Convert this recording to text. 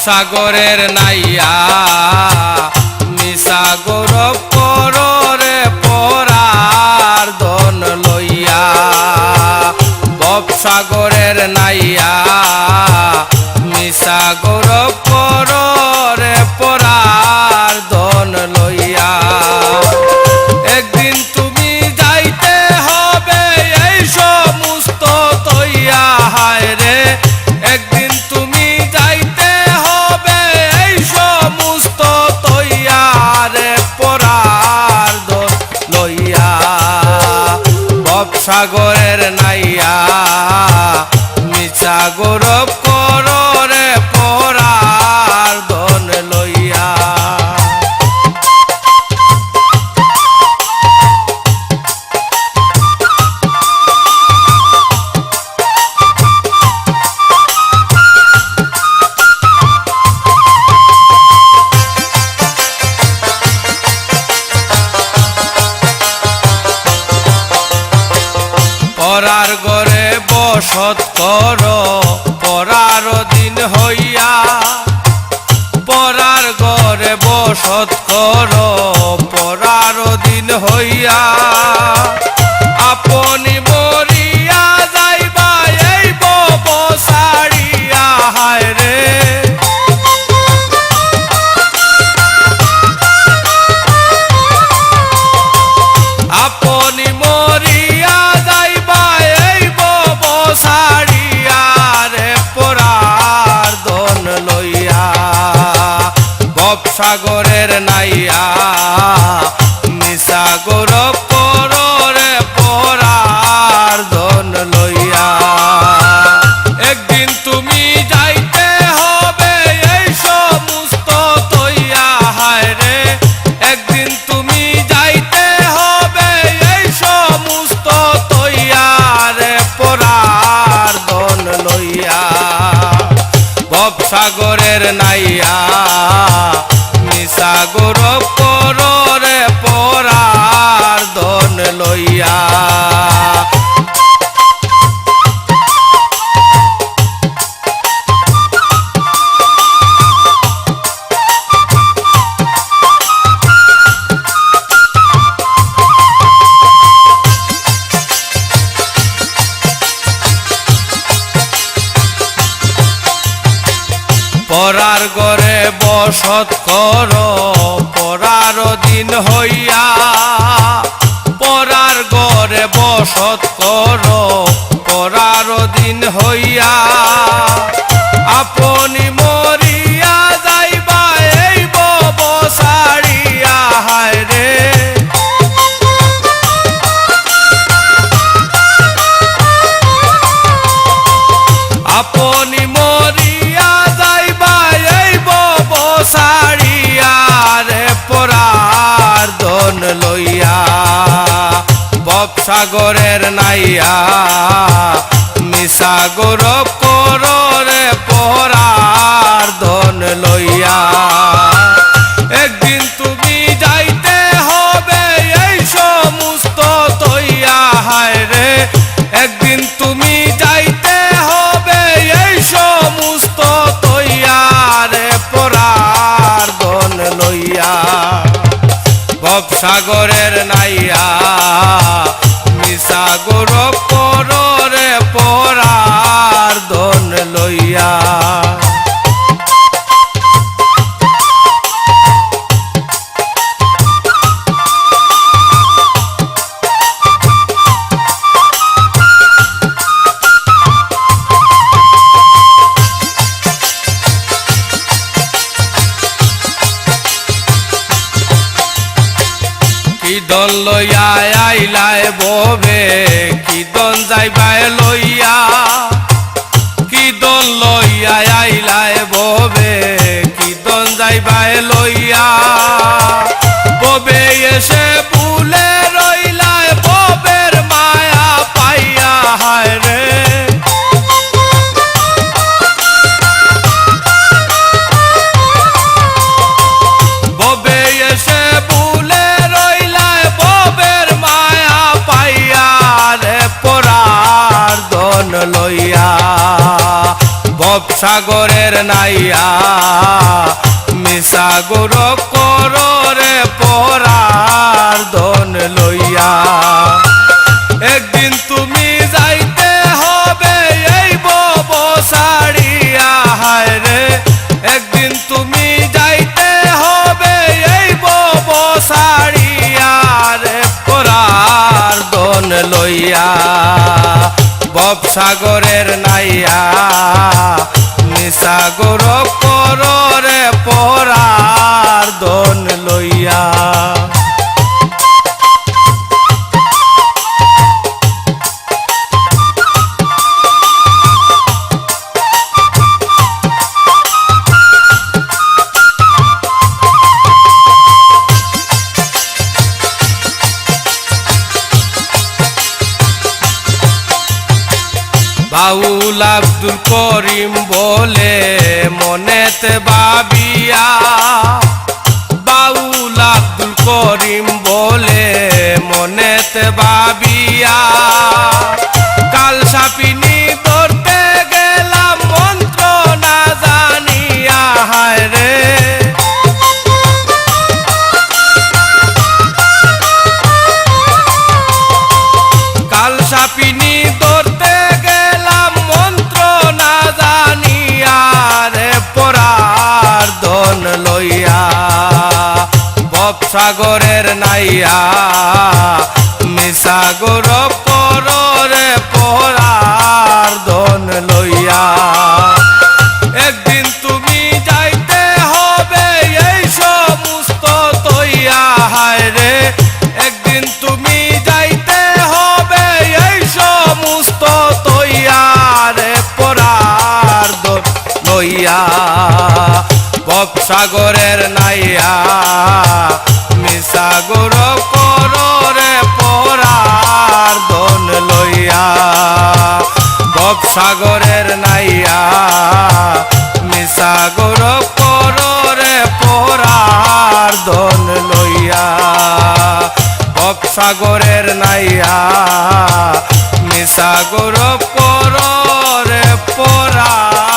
ভবসাগরের নাইয়া মিশা গৌরব কররে পরার ধন লইয়া ভবসাগরের নাইয়া মিশা গৌরব কররে পরার ধন লইয়া একদিন তুমি যাইতে হবে এই সমস্ত তৈয়া হায় রে একদিন তুমি যাইতে হবে এই সমস্ত তৈয়া রে পরার ধন লইয়া ভবসাগরের নাইয়া মিছা গৌরব কররে পরার ধন লইয়া পরার ঘরে বসত কর পরার দিন হইয়া পরার ঘরে বসত কর পরার দিন হইয়া আপনি মরিয়া যাইবা এই বব সারিয়া হায় রে আপনি মরিয়া যাইবা এই বব সারিয়া রে পরার ধন লইয়া ভবসাগরের নাইয়া মিশা গৌরব কররে পরার ধন লইয়া একদিন তুমি যাইতে হবে এই সমস্ত তৈয়া হায় রে একদিন তুমি যাইতে হবে এই সমস্ত তৈয়া রে পরার ধন লইয়া ভবসাগরের নাইয়া মিশা গৌরব কররে পরার ধন লইয়া পরার ঘরে বসত কর পরার দিন হইয়া পরার ঘরে বসত কর পরার দিন হইয়া আপনি মরিয়া যাইবা এই বব সারিয়া হায় রে আপনি মরিয়া যাইবা এই বব সারিয়া রে পরার ধন লইয়া ভবসাগরের নাইয়া মিশা গৌরব কররে পরার ধন লইয়া একদিন তুমি যাইতে হবে এই সমস্ত তৈয়া হায় রে একদিন তুমি যাইতে হবে এই সমস্ত তৈয়া রে পরার ধন লইয়া ভবসাগরের নাইয়া মিশা গৌরব কররে পরার ধন লইয়া কিদন লইয়া আইলায় ববে কিদন যাইবাই লইয়া কিদন লইয়া আইলায় ববে কিদন যাইবাই লইয়া ববে এসে ভুলে রইলায় ববের মায়া পাইয়া হায় রে ববে এসে ভুলে রইলায় ববের মায়া পাইয়া রে পরার ধন লইয়া ভব সাগরের নাইয়া মিশা গৌরব করো রে পরার ধন লইয়া একদিন তুমি যাইতে হবে এই বব সাড়িয়া হায় রে একদিন তুমি যাইতে হবে এই বব সাড়িয়া রে পরার ধন লইয়া বব সাগরের নাইয়া মিশা গৌরব করো রে পরার ধন লইয়া বাউল আব্দুল করিম বলে মনেতে ভাবিয়া বাউল আব্দুল করিম বলে মনেতে ভাবিয়া কাল সাপিনী ধরতে গেলাম মন্ত্র না জানিয়া হায় রে কাল সাপিনী ধরতে লইয়া বব সাগরের নাইয়া মিশা গৌরব করো রে পরার ধন লইয়া একদিন তুমি যাইতে হবে এই সমস্ত তৈয়া হায় রে একদিন তুমি যাইতে হবে এই সমস্ত তৈয়া রে পরার ধন লইয়া বব সাগরের নাইয়া মিশা গৌরব করো রে পরার ধন লইয়া বব সাগরের নাইয়া মিশা গৌরব করো রে পরার ধন লইয়া বব সাগরের নাইয়া মিশা গৌরব করো রে পরার